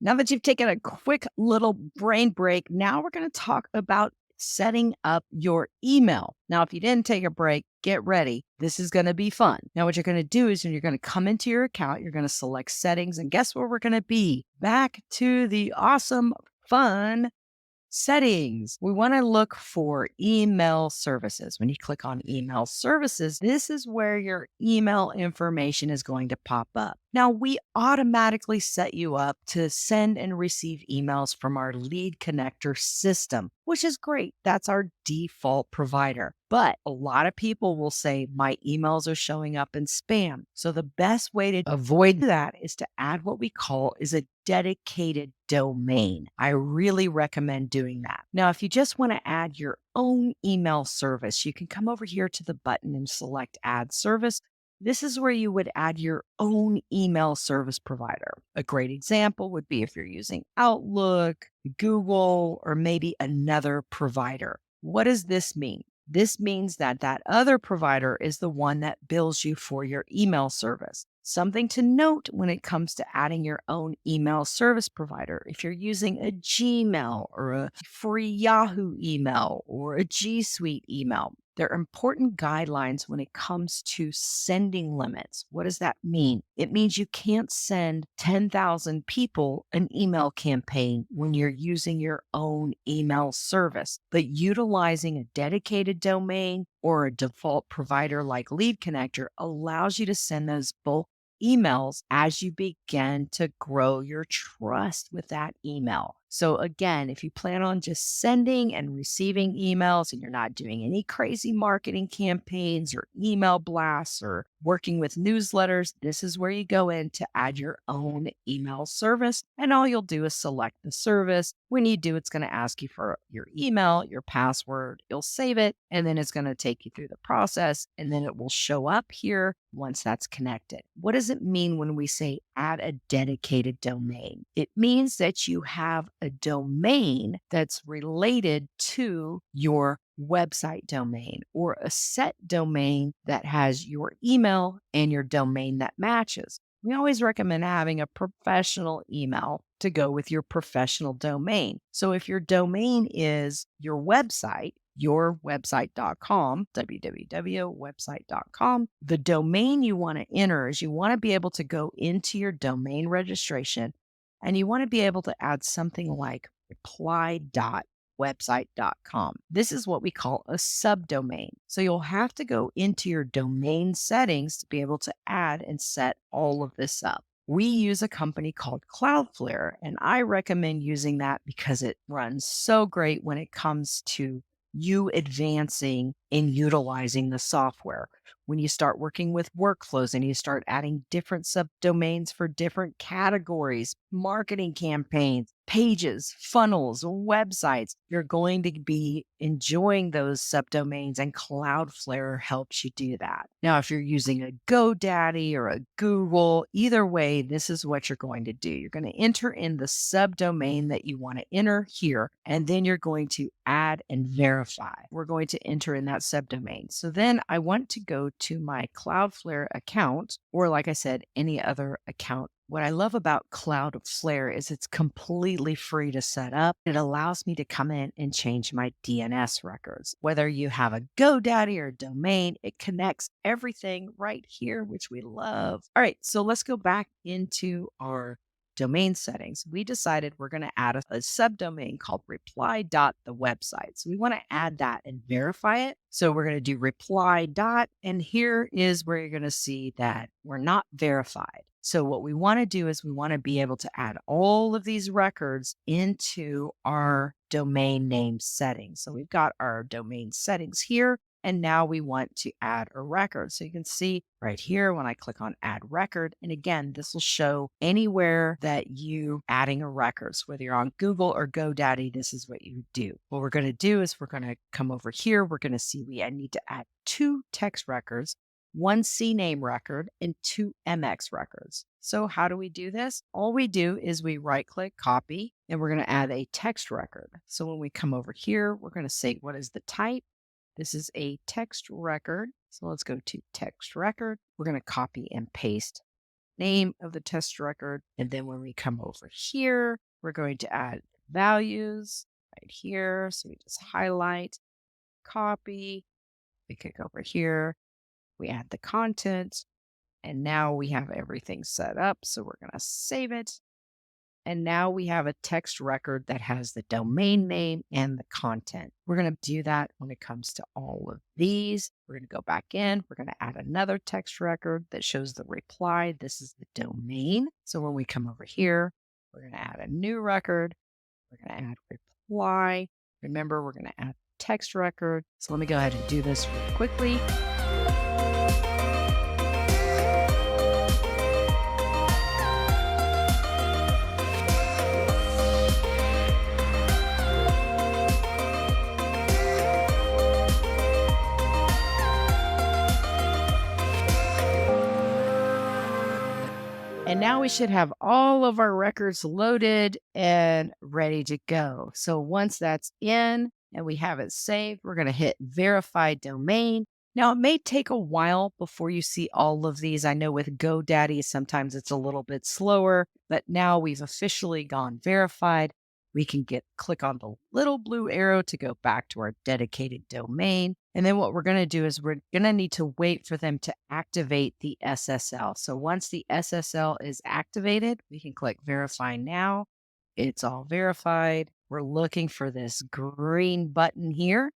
Now that you've taken a quick little brain break, now we're going to talk about setting up your email. Now, if you didn't take a break, get ready. This is going to be fun. Now, what you're going to do is you're going to come into your account, you're going to select settings, and guess where we're going to be? Back to the awesome, fun settings. We want to look for email services. When you click on email services, this is where your email information is going to pop up. Now, we automatically set you up to send and receive emails from our lead connector system, which is great. That's our default provider. But a lot of people will say, my emails are showing up in spam. So the best way to avoid that is to add what we call is a dedicated domain. I really recommend doing that. Now, if you just want to add your own email service, you can come over here to the button and select add service. This is where you would add your own email service provider. A great example would be if you're using Outlook, Google, or maybe another provider. What does this mean? This means that that other provider is the one that bills you for your email service. Something to note when it comes to adding your own email service provider. If you're using a Gmail or a free Yahoo email or a G Suite email, there are important guidelines when it comes to sending limits. What does that mean? It means you can't send 10,000 people an email campaign when you're using your own email service, but utilizing a dedicated domain or a default provider like Lead Connector allows you to send those bulk emails as you begin to grow your trust with that email. So again, if you plan on just sending and receiving emails and you're not doing any crazy marketing campaigns or email blasts or working with newsletters, this is where you go in to add your own email service. And all you'll do is select the service. When you do, it's going to ask you for your email, your password. You'll save it, and then it's going to take you through the process, and then it will show up here once that's connected. What does it mean when we say add a dedicated domain? It means that you have a domain that's related to your website domain or a set domain that has your email and your domain that matches. We always recommend having a professional email to go with your professional domain. So if your domain is your website, yourwebsite.com, www.website.com. The domain you want to enter is you want to be able to go into your domain registration and you want to be able to add something like reply.website.com. This is what we call a subdomain. So you'll have to go into your domain settings to be able to add and set all of this up. We use a company called Cloudflare, and I recommend using that because it runs so great when it comes to you advancing in utilizing the software. When you start working with workflows and you start adding different subdomains for different categories, marketing campaigns, pages, funnels, websites, you're going to be enjoying those subdomains, and Cloudflare helps you do that. Now, if you're using a GoDaddy or a Google, either way, this is what you're going to do. You're going to enter in the subdomain that you want to enter here, and then you're going to add and verify. We're going to enter in that subdomain. So then I want to go to my Cloudflare account, or like I said, any other account. What I love about Cloudflare is it's completely free to set up. It allows me to come in and change my DNS records. Whether you have a GoDaddy or a domain, it connects everything right here, which we love. All right, so let's go back into our domain settings. We decided we're going to add a subdomain called reply.thewebsite. So we want to add that and verify it. So we're going to do reply dot, and here is where you're going to see that we're not verified. So what we want to do is we want to be able to add all of these records into our domain name settings. So we've got our domain settings here. And now we want to add a record. So you can see right here when I click on add record. And again, this will show anywhere that you adding a record. So whether you're on Google or GoDaddy, this is what you do. What we're going to do is we're going to come over here. We're going to see I need to add 2 text records, 1 CNAME record, and 2 MX records. So how do we do this? All we do is we right click, copy, and we're going to add a text record. So when we come over here, we're going to say, what is the type? This is a text record. So let's go to text record. We're going to copy and paste name of the test record. And then when we come over here, we're going to add values right here. So we just highlight, copy, we click over here, we add the content, and now we have everything set up. So we're going to save it. And now we have a text record that has the domain name and the content. We're going to do that when it comes to all of these. We're going to go back in. We're going to add another text record that shows the reply. This is the domain. So when we come over here, we're going to add a new record. We're going to add reply. Remember, we're going to add text record. So let me go ahead and do this really quickly. And now we should have all of our records loaded and ready to go. So once that's in and we have it saved, we're going to hit verify domain. Now, it may take a while before you see all of these. I know with GoDaddy, sometimes it's a little bit slower, but now we've officially gone verified. We can click on the little blue arrow to go back to our dedicated domain. And then what we're going to do is we're going to need to wait for them to activate the SSL. So once the SSL is activated, we can click verify now. It's all verified. We're looking for this green button here.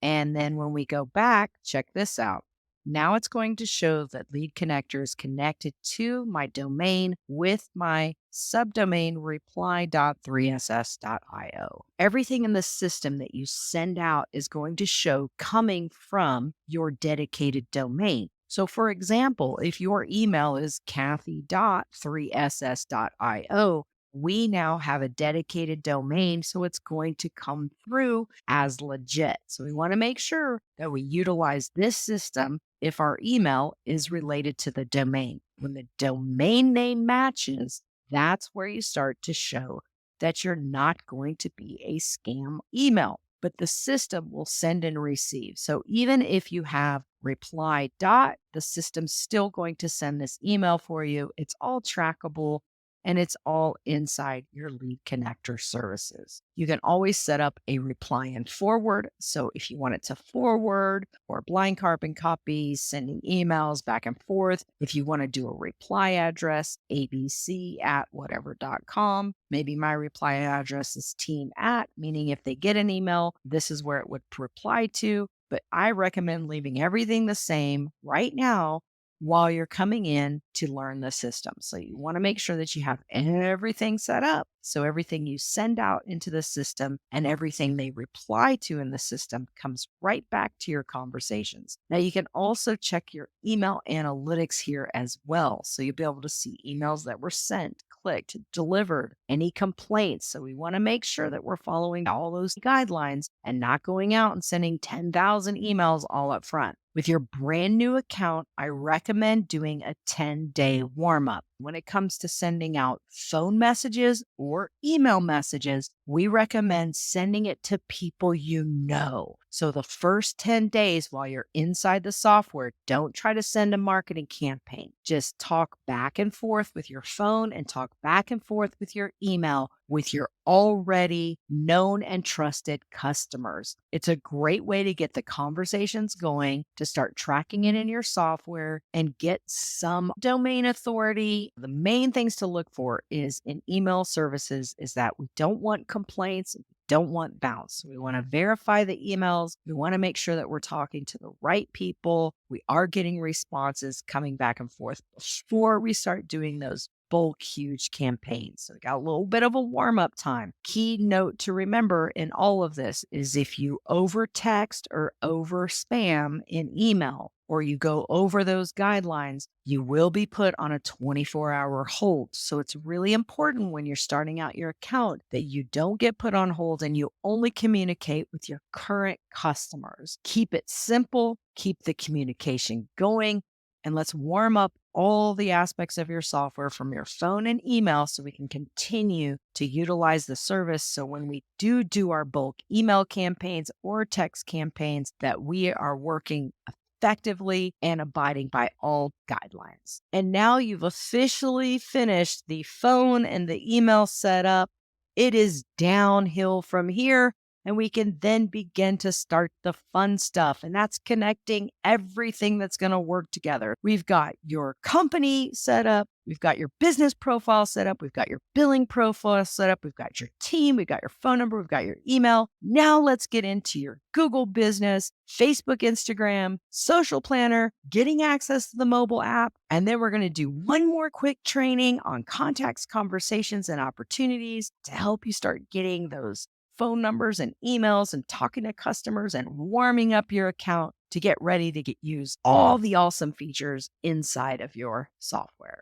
And then when we go back, check this out. Now it's going to show that Lead Connector is connected to my domain with my subdomain reply.3ss.io. Everything in the system that you send out is going to show coming from your dedicated domain. So for example, if your email is Kathy.3ss.io, we now have a dedicated domain, so it's going to come through as legit. So we want to make sure that we utilize this system if our email is related to the domain. When the domain name matches, that's where you start to show that you're not going to be a scam email, but the system will send and receive. So even if you have reply dot, the system's still going to send this email for you. It's all trackable. And it's all inside your Lead Connector services. You can always set up a reply and forward. So if you want it to forward or blind carbon copies, sending emails back and forth, if you want to do a reply address, abc@whatever.com, maybe my reply address is team at, meaning if they get an email, this is where it would reply to. But I recommend leaving everything the same right now while you're coming in to learn the system. So you want to make sure that you have everything set up. So everything you send out into the system and everything they reply to in the system comes right back to your conversations. Now you can also check your email analytics here as well. So you'll be able to see emails that were sent, clicked, delivered, any complaints. So we want to make sure that we're following all those guidelines and not going out and sending 10,000 emails all up front. With your brand new account, I recommend doing a 10-day warm up. When it comes to sending out phone messages or email messages, we recommend sending it to people you know. So the first 10 days while you're inside the software, don't try to send a marketing campaign. Just talk back and forth with your phone and talk back and forth with your email with your already known and trusted customers. It's a great way to get the conversations going, to start tracking it in your software and get some domain authority. The main things to look for is in email services is that we don't want complaints, don't want bounce. We want to verify the emails. We want to make sure that we're talking to the right people. We are getting responses coming back and forth before we start doing those bulk, huge campaigns. So we got a little bit of a warm up time. Key note to remember in all of this is if you over text or over spam in email, or you go over those guidelines, you will be put on a 24-hour hold. So it's really important when you're starting out your account that you don't get put on hold and you only communicate with your current customers. Keep it simple, keep the communication going, and let's warm up all the aspects of your software from your phone and email so we can continue to utilize the service. So when we do our bulk email campaigns or text campaigns, that we are working effectively and abiding by all guidelines. And now you've officially finished the phone and the email setup. It is downhill from here. And we can then begin to start the fun stuff. And that's connecting everything that's going to work together. We've got your company set up. We've got your business profile set up. We've got your billing profile set up. We've got your team. We've got your phone number. We've got your email. Now let's get into your Google business, Facebook, Instagram, social planner, getting access to the mobile app. And then we're going to do one more quick training on contacts, conversations, and opportunities to help you start getting those phone numbers and emails and talking to customers and warming up your account to get ready to use all the awesome features inside of your software.